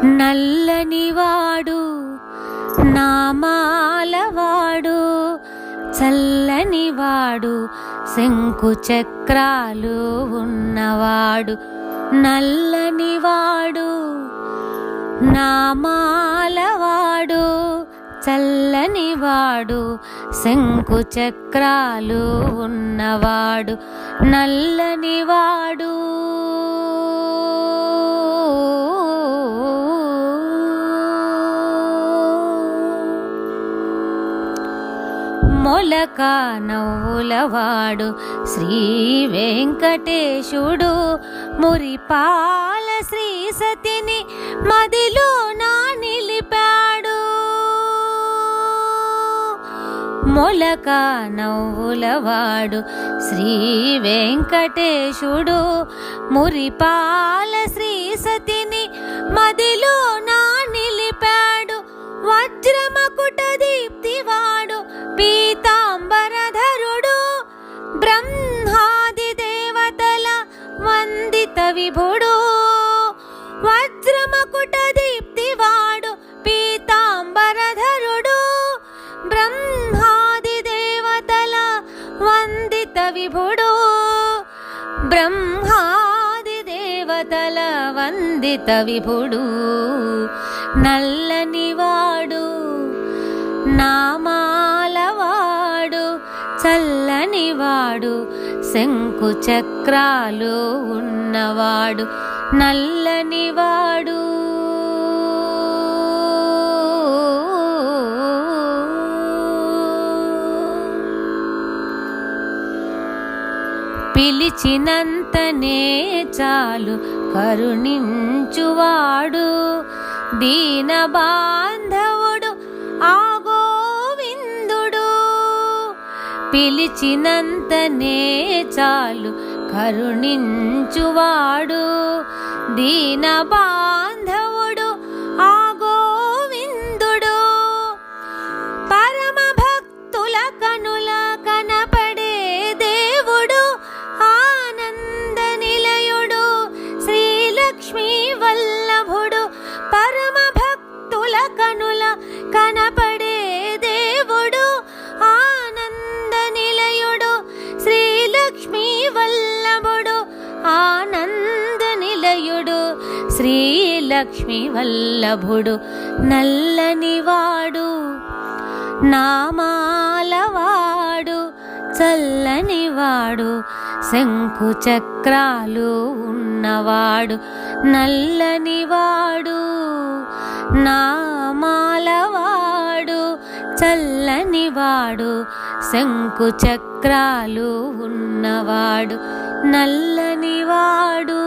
నల్లనివాడు నామాలవాడు చల్లనివాడు శంకు చక్రాలు ఉన్నవాడు. నల్లనివాడు నామాలవాడు చల్లనివాడు శంకు చక్రాలు ఉన్నవాడు. నల్లనివాడు మొలక నవ్వులవాడు శ్రీ వెంకటేశుడు మురిపాల శ్రీ సతిని మదిలో నా నిలిపాడు. మొలక నవ్వులవాడు శ్రీ వెంకటేశుడు మురిపాల శ్రీ సతిని మదిలో నా నిలిపాడు. వజ్రమకుట దీప్తివాడు పీతాంబరధరుడు బ్రహ్మాది దేవతల వందిత విభుడు. వజ్రమకుట దీప్తివాడు పీతాంబరధరుడు బ్రహ్మాది దేవతల వందిత విభుడు. బ్రహ్మాది దేవతల వందిత విభుడు. నల్లనివాడు నామాలవాడు చల్లనివాడు శంకు చక్రాలు ఉన్నవాడు. నల్లనివాడు పిలిచినంతనే చాలు కరుణించువాడు దీన బాంధవుడు ఆ గోవిందుడు. పిలిచినంతనే చాలు కరుణించువాడు దీన బాంధవుడు ఆ గోవిందుడు. పరమ భక్తుల కనుల కనపడే దేవుడు ఆనంద నిలయుడు శ్రీలక్ష్మీ వల్లభుడు. పరమ భక్తుల కనుల కనపడే దేవుడు ఆనంద నిలయుడు శ్రీలక్ష్మీ వల్లభుడు. ఆనంద నిలయుడు శ్రీలక్ష్మీ వల్లభుడు. నల్లనివాడు నామాలవాడు చల్లనివాడు శంకు చక్రాలు ఉన్నవాడు. నల్లనివాడు నామాలవాడు చల్లనివాడు శంకు చక్రాలు ఉన్నవాడు. నల్లనివాడు